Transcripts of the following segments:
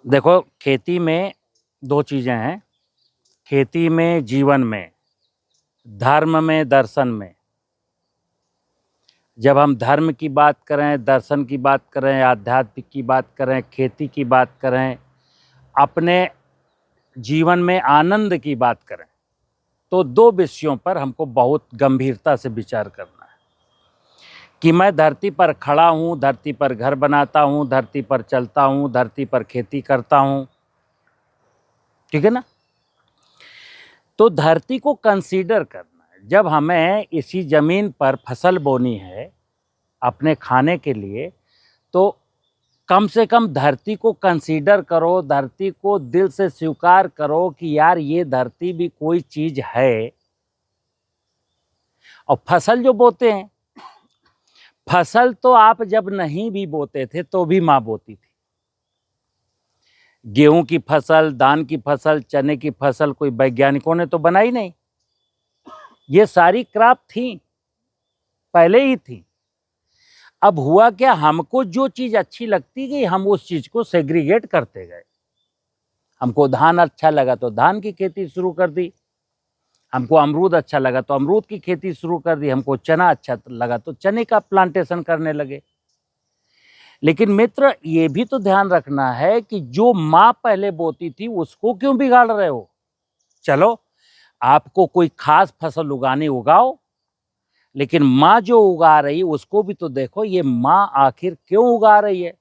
देखो, खेती में दो चीज़ें हैं। खेती में, जीवन में, धर्म में, दर्शन में। जब हम धर्म की बात करें, दर्शन की बात करें, आध्यात्म की बात करें, खेती की बात करें, अपने जीवन में आनंद की बात करें, तो दो विषयों पर हमको बहुत गंभीरता से विचार करना है कि मैं धरती पर खड़ा हूँ, धरती पर घर बनाता हूँ, धरती पर चलता हूँ, धरती पर खेती करता हूँ, ठीक है ना। तो धरती को कंसीडर करना है। जब हमें इसी ज़मीन पर फसल बोनी है अपने खाने के लिए, तो कम से कम धरती को कंसीडर करो, धरती को दिल से स्वीकार करो कि यार ये धरती भी कोई चीज़ है। और फसल जो बोते हैं, फसल तो आप जब नहीं भी बोते थे तो भी माँ बोती थी। गेहूं की फसल, धान की फसल, चने की फसल कोई वैज्ञानिकों ने तो बनाई नहीं। ये सारी क्रॉप थी, पहले ही थी। अब हुआ क्या, हमको जो चीज़ अच्छी लगती गई हम उस चीज़ को सेग्रीगेट करते गए। हमको धान अच्छा लगा तो धान की खेती शुरू कर दी, हमको अमरूद अच्छा लगा तो अमरूद की खेती शुरू कर दी, हमको चना अच्छा लगा तो चने का प्लांटेशन करने लगे। लेकिन मित्र, ये भी तो ध्यान रखना है कि जो माँ पहले बोती थी उसको क्यों बिगाड़ रहे हो। चलो, आपको कोई खास फसल उगानी उगाओ, लेकिन माँ जो उगा रही उसको भी तो देखो, ये माँ आखिर क्यों उगा रही है।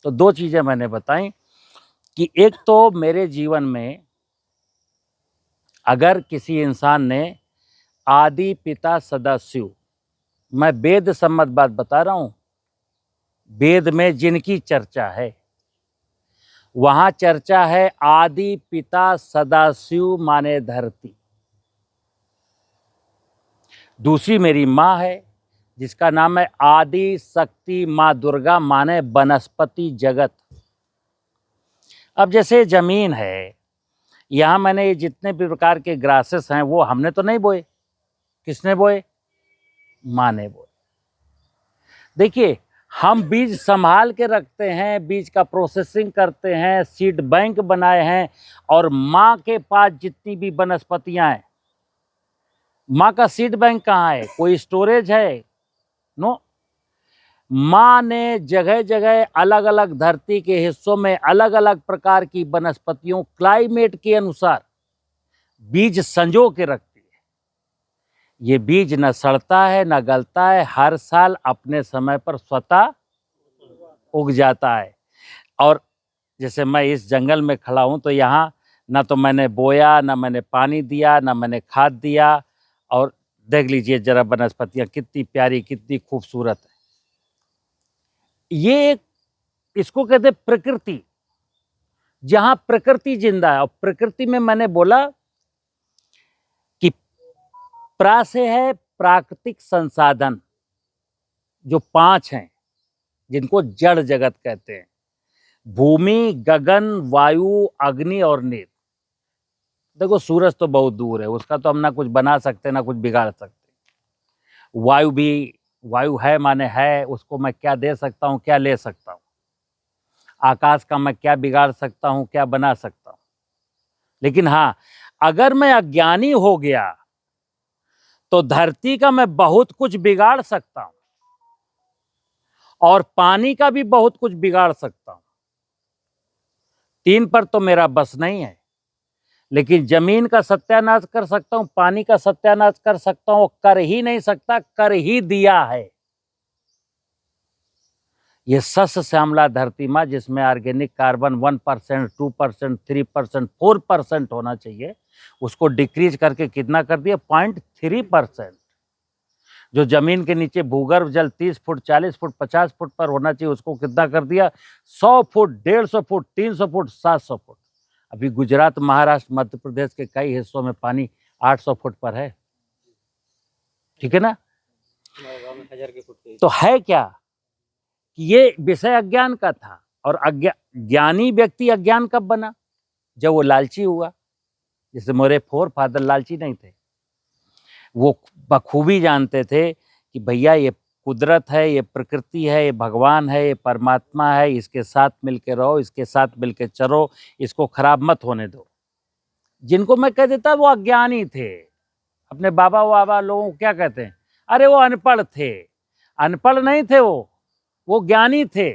तो दो चीज़ें मैंने बताई कि एक तो मेरे जीवन में अगर किसी इंसान ने आदि पिता सदाशिव, मैं वेद सम्मत बात बता रहा हूँ, वेद में जिनकी चर्चा है वहाँ चर्चा है आदि पिता सदाशिव माने धरती। दूसरी मेरी माँ है जिसका नाम है आदि शक्ति माँ दुर्गा माने वनस्पति जगत। अब जैसे जमीन है, यहाँ मैंने ये जितने भी प्रकार के ग्रासेस हैं वो हमने तो नहीं बोए, किसने बोए, माँ ने बोए। देखिए, हम बीज संभाल के रखते हैं, बीज का प्रोसेसिंग करते हैं, सीड बैंक बनाए हैं, और माँ के पास जितनी भी वनस्पतियां हैं, माँ का सीड बैंक कहाँ है, कोई स्टोरेज है, नो। माँ ने जगह जगह अलग अलग धरती के हिस्सों में अलग अलग प्रकार की वनस्पतियों क्लाइमेट के अनुसार बीज संजो के रखती है। ये बीज न सड़ता है न गलता है, हर साल अपने समय पर स्वतः उग जाता है। और जैसे मैं इस जंगल में खड़ा हूँ तो यहाँ ना तो मैंने बोया, ना मैंने पानी दिया, ना मैंने खाद दिया, और देख लीजिए जरा वनस्पतियाँ कितनी प्यारी, कितनी खूबसूरत है। ये इसको कहते हैं प्रकृति, जहाँ प्रकृति जिंदा है। और प्रकृति में मैंने बोला कि प्रा से है प्राकृतिक संसाधन, जो 5 हैं जिनको जड़ जगत कहते हैं, भूमि, गगन, वायु, अग्नि और नीर। देखो, सूरज तो बहुत दूर है, उसका तो हम ना कुछ बना सकते ना कुछ बिगाड़ सकते। वायु भी, वायु है माने है, उसको मैं क्या दे सकता हूँ, क्या ले सकता हूँ। आकाश का मैं क्या बिगाड़ सकता हूँ, क्या बना सकता हूँ। लेकिन हाँ, अगर मैं अज्ञानी हो गया तो धरती का मैं बहुत कुछ बिगाड़ सकता हूँ, और पानी का भी बहुत कुछ बिगाड़ सकता हूँ। 3 पर तो मेरा बस नहीं है, लेकिन जमीन का सत्यानाश कर सकता हूं, पानी का सत्यानाश कर सकता हूं, कर ही नहीं सकता, कर ही दिया है। ये सस्य श्यामला धरती माँ, जिसमें ऑर्गेनिक कार्बन 1%, 2%, 3%, 4% होना चाहिए, उसको डिक्रीज करके कितना कर दिया, 0.3%। जो जमीन के नीचे भूगर्भ जल 30 फुट, 40 फुट, 50 फुट पर होना चाहिए, उसको कितना कर दिया, 100 फुट, 150 फुट, 300 फुट, 700 फुट। अभी गुजरात, महाराष्ट्र, मध्य प्रदेश के कई हिस्सों में पानी 800 फुट पर है, ठीक है ना। तो है क्या कि ये विषय अज्ञान का था। और ज्ञानी व्यक्ति अज्ञान कब बना, जब वो लालची हुआ। जैसे मेरे फोर फादर लालची नहीं थे, वो बखूबी जानते थे कि भैया ये कुदरत है, ये प्रकृति है, ये भगवान है, ये परमात्मा है, इसके साथ मिलके रहो, इसके साथ मिलके चलो, इसको खराब मत होने दो। जिनको मैं कह देता वो अज्ञानी थे। अपने बाबा वाबा लोगों को क्या कहते हैं, अरे वो अनपढ़ थे। अनपढ़ नहीं थे, वो ज्ञानी थे।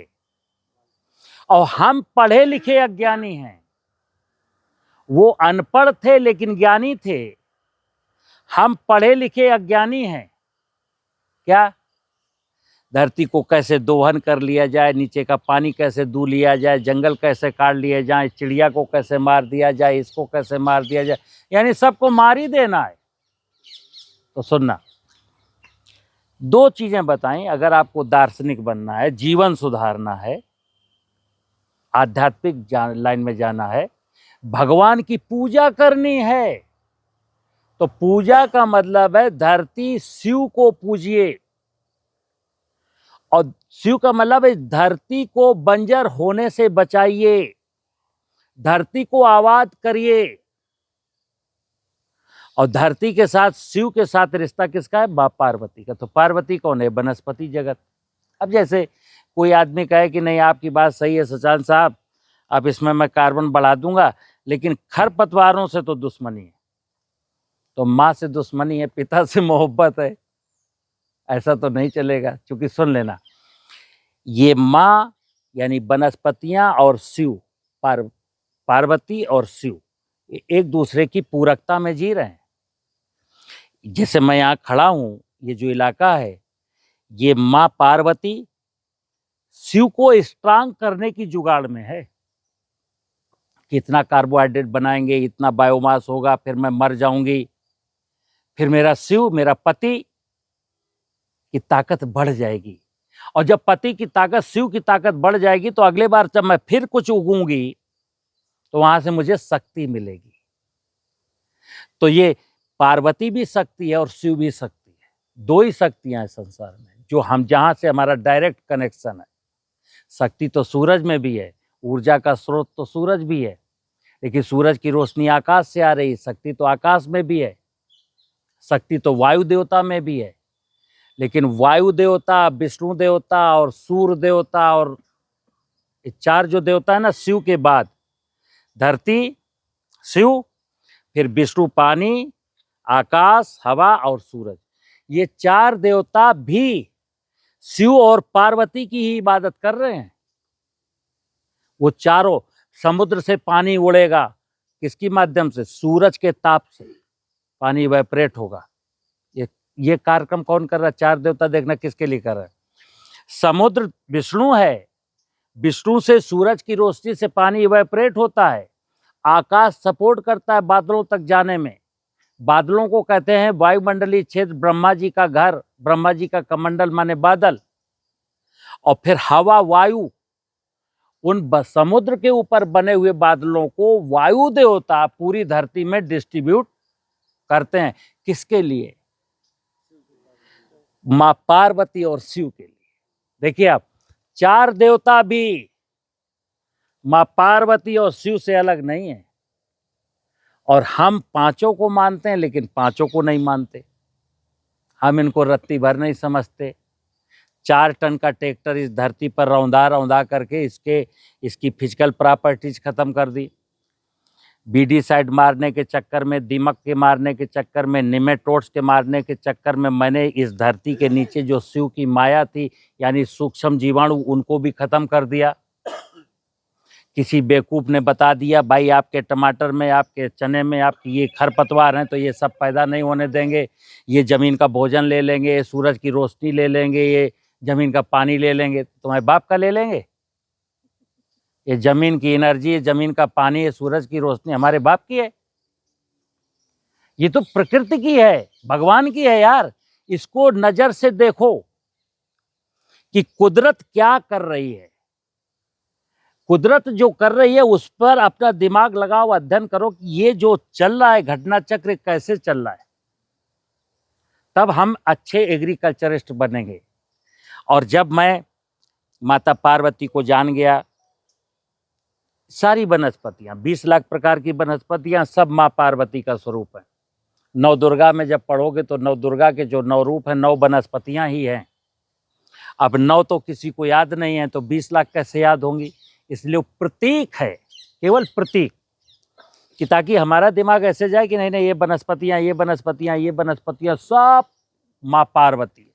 और हम पढ़े लिखे अज्ञानी हैं। वो अनपढ़ थे लेकिन ज्ञानी थे, हम पढ़े लिखे अज्ञानी हैं। क्या? धरती को कैसे दोहन कर लिया जाए, नीचे का पानी कैसे दू लिया जाए, जंगल कैसे काट लिए जाए, चिड़िया को कैसे मार दिया जाए, इसको कैसे मार दिया जाए, यानी सबको मार ही देना है। तो सुनना, दो चीजें बताएं। अगर आपको दार्शनिक बनना है, जीवन सुधारना है, आध्यात्मिक लाइन में जाना है, भगवान की पूजा करनी है, तो पूजा का मतलब है धरती शिव को पूजिए। और शिव का मतलब है धरती को बंजर होने से बचाइए, धरती को आबाद करिए। और धरती के साथ, शिव के साथ रिश्ता किसका है? मां पार्वती का। तो पार्वती कौन है? वनस्पति जगत। अब जैसे कोई आदमी कहे कि नहीं आपकी बात सही है सचान साहब, अब इसमें मैं कार्बन बढ़ा दूंगा, लेकिन खरपतवारों से तो दुश्मनी है। तो माँ से दुश्मनी है, पिता से मोहब्बत है, ऐसा तो नहीं चलेगा। क्योंकि सुन लेना, ये माँ यानी वनस्पतियां और शिव, पार्वती और शिव एक दूसरे की पूरकता में जी रहे हैं। जैसे मैं यहाँ खड़ा हूँ, ये जो इलाका है, ये माँ पार्वती शिव को स्ट्रांग करने की जुगाड़ में है। कितना कार्बोहाइड्रेट बनाएंगे, इतना बायोमास होगा, फिर मैं मर जाऊंगी, फिर मेरा शिव, मेरा पति की ताकत बढ़ जाएगी। और जब पति की ताकत, शिव की ताकत बढ़ जाएगी, तो अगले बार जब मैं फिर कुछ उगूंगी तो वहां से मुझे शक्ति मिलेगी। तो ये पार्वती भी शक्ति है और शिव भी शक्ति है। दो ही शक्तियां हैं संसार में, जो हम, जहां से हमारा डायरेक्ट कनेक्शन है। शक्ति तो सूरज में भी है, ऊर्जा का स्रोत तो सूरज भी है, लेकिन सूरज की रोशनी आकाश से आ रही, शक्ति तो आकाश में भी है। शक्ति तो वायु देवता में भी है, लेकिन वायु देवता, विष्णु देवता और सूर्य देवता, और चार जो देवता है ना शिव के बाद, धरती, शिव, फिर विष्णु पानी, आकाश, हवा और सूरज, ये चार देवता भी शिव और पार्वती की ही इबादत कर रहे हैं। वो चारों, समुद्र से पानी उड़ेगा, किसकी माध्यम से? सूरज के ताप से पानी इवेपोरेट होगा। ये कार्यक्रम कौन कर रहा है? चार देवता। देखना किसके लिए कर रहा है। समुद्र विष्णु है, विष्णु से सूरज की रोशनी से पानी इवेपोरेट होता है। आकाश सपोर्ट करता है बादलों तक जाने में। बादलों को कहते हैं वायुमंडलीय क्षेत्र, ब्रह्मा जी का घर, ब्रह्मा जी का कमंडल माने बादल। और फिर हवा, वायु, उन समुद्र के ऊपर बने हुए बादलों को वायु देवता पूरी धरती में डिस्ट्रीब्यूट करते हैं। किसके लिए? मां पार्वती और शिव के लिए। देखिए आप, चार देवता भी मां पार्वती और शिव से अलग नहीं है। और हम पांचों को मानते हैं, लेकिन पांचों को नहीं मानते। हम इनको रत्ती भर नहीं समझते। 4 टन का ट्रैक्टर इस धरती पर रौंदा रौंदा करके इसकी फिजिकल प्रॉपर्टीज खत्म कर दी। बीडीसाइड मारने के चक्कर में, दीमक के मारने के चक्कर में, निमेटोड्स के मारने के चक्कर में मैंने इस धरती के नीचे जो शिव की माया थी, यानी सूक्ष्म जीवाणु, उनको भी खत्म कर दिया। किसी बेवकूफ़ ने बता दिया भाई आपके टमाटर में, आपके चने में, आपकी ये खरपतवार हैं, तो ये सब पैदा नहीं होने देंगे, ये ज़मीन का भोजन ले लेंगे, ये सूरज की रोशनी ले लेंगे, ये ज़मीन का पानी ले लेंगे। तुम्हारे बाप का ले लेंगे? ये ज़मीन की एनर्जी, ये ज़मीन का पानी, ये सूरज की रोशनी हमारे बाप की है? ये तो प्रकृति की है, भगवान की है यार। इसको नज़र से देखो कि कुदरत क्या कर रही है। कुदरत जो कर रही है उस पर अपना दिमाग लगाओ, अध्ययन करो कि ये जो चल रहा है घटना चक्र कैसे चल रहा है। तब हम अच्छे एग्रीकल्चरिस्ट बनेंगे। और जब मैं माता पार्वती को जान गया, सारी वनस्पतियां, 20 लाख प्रकार की वनस्पतियां सब माँ पार्वती का स्वरूप है। नव दुर्गा में जब पढ़ोगे तो नव दुर्गा के जो 9 रूप हैं, 9 वनस्पतियां ही हैं। अब 9 तो किसी को याद नहीं है, तो 20 लाख कैसे याद होंगी? इसलिए वो प्रतीक है, केवल प्रतीक, कि ताकि हमारा दिमाग ऐसे जाए कि नहीं नहीं, ये वनस्पतियाँ, ये वनस्पतियाँ, ये वनस्पतियाँ सब माँ पार्वती,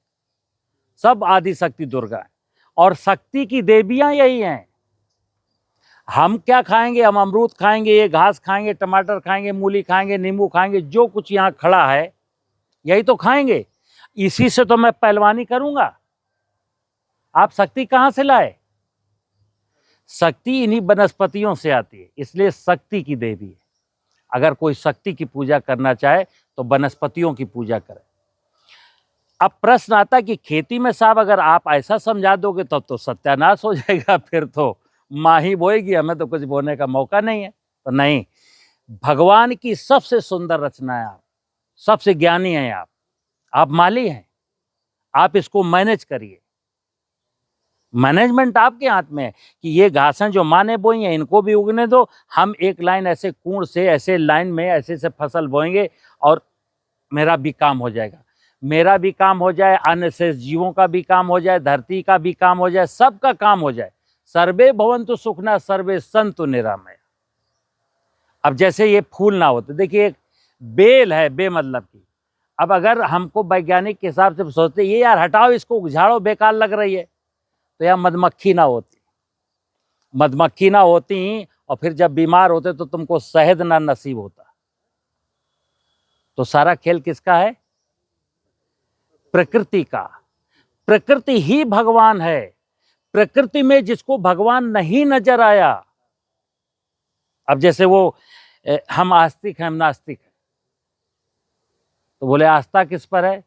सब आदि शक्ति दुर्गा है, और शक्ति की देवियाँ यही हैं। हम क्या खाएंगे? हम अमरूद खाएंगे, ये घास खाएंगे, टमाटर खाएंगे, मूली खाएंगे, नींबू खाएंगे, जो कुछ यहाँ खड़ा है यही तो खाएंगे। इसी से तो मैं पहलवानी करूंगा। आप शक्ति कहाँ से लाए? शक्ति इन्हीं वनस्पतियों से आती है, इसलिए शक्ति की देवी है। अगर कोई शक्ति की पूजा करना चाहे तो वनस्पतियों की पूजा करे। अब प्रश्न आता कि खेती में साहब अगर आप ऐसा समझा दोगे तब तो सत्यानाश हो जाएगा, फिर तो माँ ही बोएगी, हमें तो कुछ बोने का मौका नहीं है। तो नहीं, भगवान की सबसे सुंदर रचना है आप, सबसे ज्ञानी हैं आप माली हैं, आप इसको मैनेज करिए। मैनेजमेंट आपके हाथ में है कि ये घासें जो माँ ने बोई हैं इनको भी उगने दो, हम एक लाइन ऐसे कूड़ से ऐसे लाइन में ऐसे से फसल बोएंगे और मेरा भी काम हो जाएगा, मेरा भी काम हो जाए, अन्य से जीवों का भी काम हो जाए, धरती का भी काम हो जाए, सबका काम हो जाए। सर्वे भवन्तु सुखिनः सर्वे सन्तु निरामया। अब जैसे ये फूल ना होते, देखिए एक बेल है, बे मतलब की, अब अगर हमको वैज्ञानिक के हिसाब से सोचते ये यार हटाओ इसको, झाड़ो, बेकार लग रही है, तो यार मधुमक्खी ना होती, मधुमक्खी ना होती और फिर जब बीमार होते तो तुमको शहद ना नसीब होता। तो सारा खेल किसका है? प्रकृति का। प्रकृति ही भगवान है। प्रकृति में जिसको भगवान नहीं नजर आया, अब जैसे वो हम आस्तिक हैं, हम नास्तिक हैं, तो बोले आस्था किस पर है?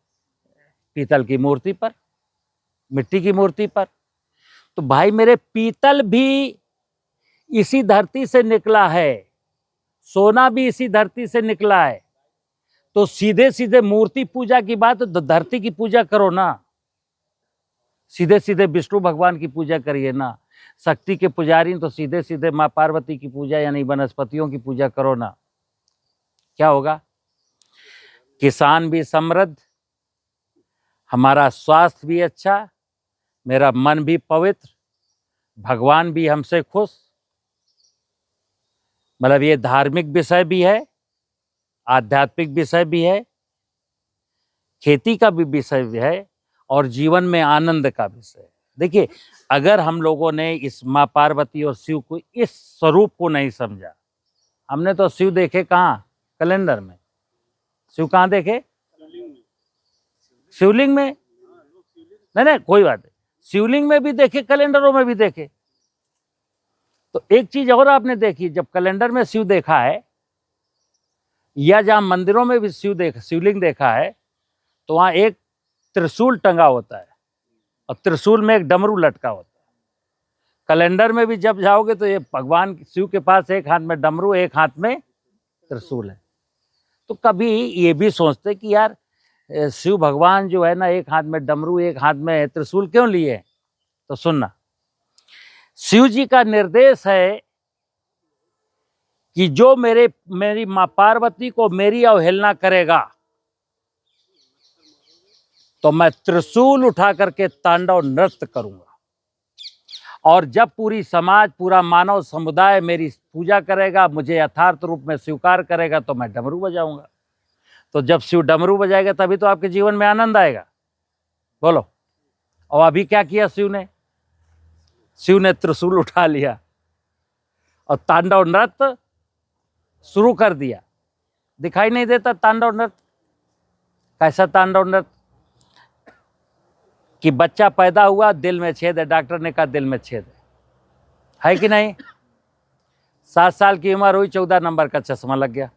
पीतल की मूर्ति पर, मिट्टी की मूर्ति पर। तो भाई मेरे, पीतल भी इसी धरती से निकला है, सोना भी इसी धरती से निकला है, तो सीधे सीधे मूर्ति पूजा की बात तो धरती की पूजा करो ना, सीधे सीधे विष्णु भगवान की पूजा करिए ना। शक्ति के पुजारी तो सीधे सीधे माँ पार्वती की पूजा यानी वनस्पतियों की पूजा करो ना। क्या होगा? किसान भी समृद्ध, हमारा स्वास्थ्य भी अच्छा, मेरा मन भी पवित्र, भगवान भी हमसे खुश। मतलब ये धार्मिक विषय भी है, आध्यात्मिक विषय भी है, खेती का भी विषय भी है, और जीवन में आनंद का विषय। देखिए, अगर हम लोगों ने इस माँ पार्वती और शिव को इस स्वरूप को नहीं समझा, हमने तो शिव देखे कहाँ? कैलेंडर में। शिव कहाँ देखे? शिवलिंग में। नहीं नहीं, कोई बात नहीं, शिवलिंग में भी देखे, कैलेंडरों में भी देखे। तो एक चीज और आपने देखी, जब कैलेंडर में शिव देखा है या जहां मंदिरों में भी शिवलिंग देखा है, तो वहां एक त्रिशूल टंगा होता है और त्रिशूल में एक डमरू लटका होता है। कैलेंडर में भी जब जाओगे तो ये भगवान शिव के पास एक हाथ में डमरू, एक हाथ में त्रिशूल है। तो कभी ये भी सोचते कि यार शिव भगवान जो है ना, एक हाथ में डमरू, एक हाथ में त्रिशूल क्यों लिए? तो सुनना, शिव जी का निर्देश है कि जो मेरी माँ पार्वती को मेरी अवहेलना करेगा तो मैं त्रिशूल उठा करके तांडव नृत्य करूंगा, और जब पूरी समाज, पूरा मानव समुदाय मेरी पूजा करेगा, मुझे यथार्थ रूप में स्वीकार करेगा, तो मैं डमरू बजाऊंगा। तो जब शिव डमरू बजाएगा तभी तो आपके जीवन में आनंद आएगा। बोलो। और अभी क्या किया शिव ने? शिव ने त्रिशूल उठा लिया और तांडव नृत्य शुरू कर दिया। दिखाई नहीं देता तांडव नृत्य? कैसा तांडव नृत्य? कि बच्चा पैदा हुआ, दिल में छेद है, डॉक्टर ने कहा दिल में छेद है कि नहीं? 7 साल की उम्र हुई, 14 नंबर का चश्मा लग गया।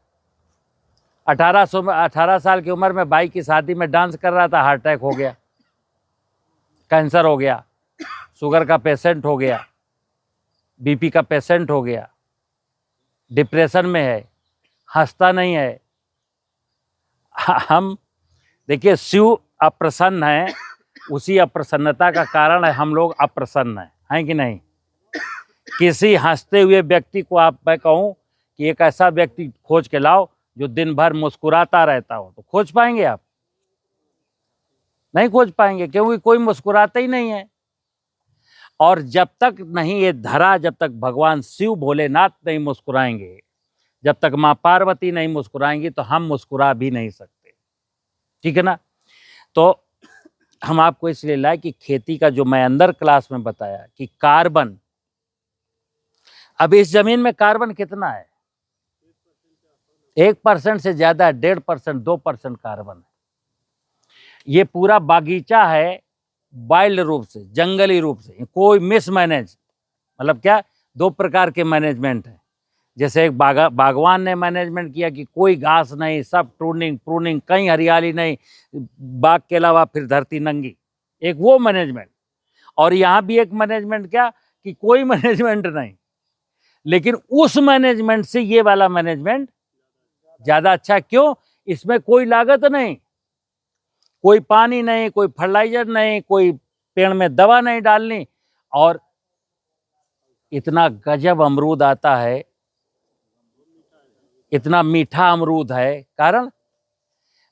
18 साल की उम्र में भाई की शादी में डांस कर रहा था, हार्ट अटैक हो गया, कैंसर हो गया, शुगर का पेशेंट हो गया, बीपी का पेशेंट हो गया, डिप्रेशन में है, हंसता नहीं है। हम देखिए, शिव अप्रसन्न है, उसी अप्रसन्नता का कारण है हम लोग अप्रसन्न हैं कि नहीं? किसी हंसते हुए व्यक्ति को आप, मैं कहूँ कि एक ऐसा व्यक्ति खोज के लाओ जो दिन भर मुस्कुराता रहता हो, तो खोज पाएंगे आप? नहीं खोज पाएंगे, क्योंकि कोई मुस्कुराता ही नहीं है। और जब तक नहीं ये धरा, जब तक भगवान शिव भोलेनाथ नहीं मुस्कुराएंगे, जब तक माँ पार्वती नहीं मुस्कुराएंगी, तो हम मुस्कुरा भी नहीं सकते। ठीक है ना। तो हम आपको इसलिए लाए कि खेती का जो मैं अंदर क्लास में बताया कि कार्बन, अब इस जमीन में कार्बन कितना है? 1% से ज्यादा, 1.5%, 2% कार्बन है। ये पूरा बागीचा है वाइल्ड रूप से, जंगली रूप से, कोई मिसमैनेज, मतलब क्या, दो प्रकार के मैनेजमेंट है। जैसे एक बागवान ने मैनेजमेंट किया कि कोई घास नहीं, सब प्रूनिंग प्रूनिंग, कहीं हरियाली नहीं, बाग के अलावा फिर धरती नंगी, एक वो मैनेजमेंट। और यहाँ भी एक मैनेजमेंट क्या कि कोई मैनेजमेंट नहीं, लेकिन उस मैनेजमेंट से ये वाला मैनेजमेंट ज्यादा अच्छा। क्यों? इसमें कोई लागत नहीं, कोई पानी नहीं, कोई फर्टिलाइजर नहीं, कोई पेड़ में दवा नहीं डालनी, और इतना गजब अमरूद आता है, इतना मीठा अमरूद है। कारण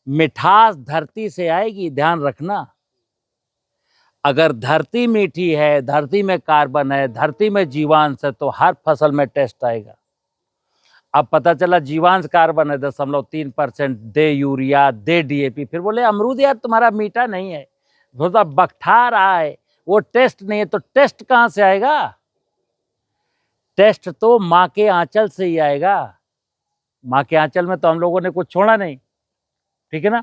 मिठास धरती से आएगी, ध्यान रखना। अगर धरती मीठी है, धरती में कार्बन है, धरती में जीवांश है, तो हर फसल में टेस्ट आएगा। अब पता चला जीवांश कार्बन है 0.3%, दे यूरिया, दे डीएपी, फिर बोले अमरूद यार तुम्हारा मीठा नहीं है, वो तो बकठा रहा है, वो टेस्ट नहीं है। तो टेस्ट कहाँ से आएगा? टेस्ट तो माँ के आंचल से ही आएगा। माँ के आंचल में तो हम लोगों ने कुछ छोड़ा नहीं। ठीक है ना।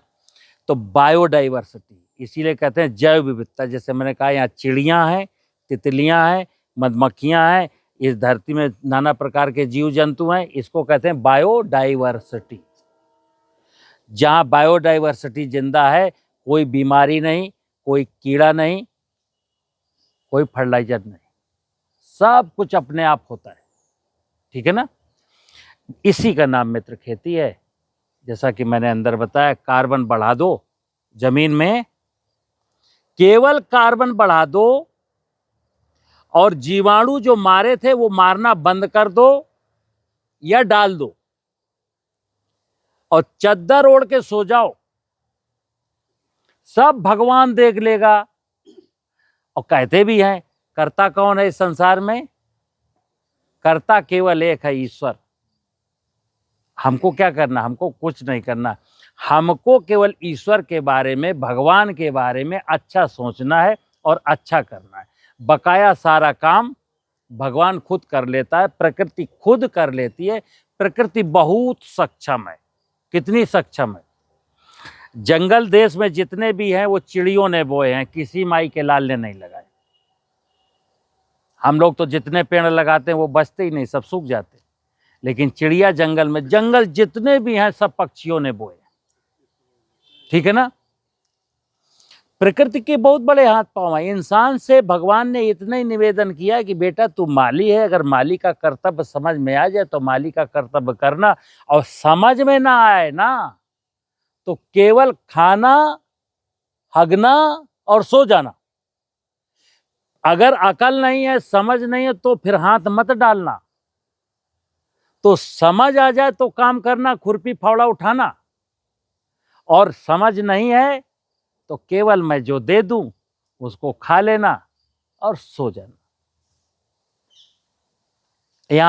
तो बायोडाइवर्सिटी, इसीलिए कहते हैं जैव विविधता। जैसे मैंने कहा, यहाँ चिड़ियाँ हैं, तितलियाँ हैं, मधुमक्खियाँ हैं, इस धरती में नाना प्रकार के जीव जंतु हैं, इसको कहते हैं बायोडाइवर्सिटी। जहाँ बायोडाइवर्सिटी जिंदा है, कोई बीमारी नहीं, कोई कीड़ा नहीं, कोई फर्टिलाइजर नहीं, सब कुछ अपने आप होता है। ठीक है ना। इसी का नाम मित्र खेती है। जैसा कि मैंने अंदर बताया, कार्बन बढ़ा दो जमीन में, केवल कार्बन बढ़ा दो, और जीवाणु जो मारे थे वो मारना बंद कर दो या डाल दो, और चद्दर ओढ़ के सो जाओ, सब भगवान देख लेगा। और कहते भी हैं, कर्ता कौन है इस संसार में? कर्ता केवल एक है, ईश्वर। हमको क्या करना? हमको कुछ नहीं करना। हमको केवल ईश्वर के बारे में, भगवान के बारे में अच्छा सोचना है और अच्छा करना है। बकाया सारा काम भगवान खुद कर लेता है, प्रकृति खुद कर लेती है। प्रकृति बहुत सक्षम है। कितनी सक्षम है? जंगल देश में जितने भी हैं वो चिड़ियों ने बोए हैं, किसी माई के लाल ने नहीं लगाए। हम लोग तो जितने पेड़ लगाते हैं वो बचते ही नहीं, सब सूख जाते। लेकिन चिड़िया जंगल में, जंगल जितने भी हैं सब पक्षियों ने बोए। ठीक है ना। प्रकृति के बहुत बड़े हाथ पांव हैं। इंसान से भगवान ने इतना ही निवेदन किया कि बेटा तू माली है, अगर माली का कर्तव्य समझ में आ जाए तो माली का कर्तव्य करना, और समझ में ना आए ना तो केवल खाना, हगना और सो जाना। अगर अकल नहीं है, समझ नहीं है, तो फिर हाथ मत डालना। तो समझ आ जाए तो काम करना, खुरपी फावड़ा उठाना, और समझ नहीं है तो केवल मैं जो दे दूं उसको खा लेना और सो जाना।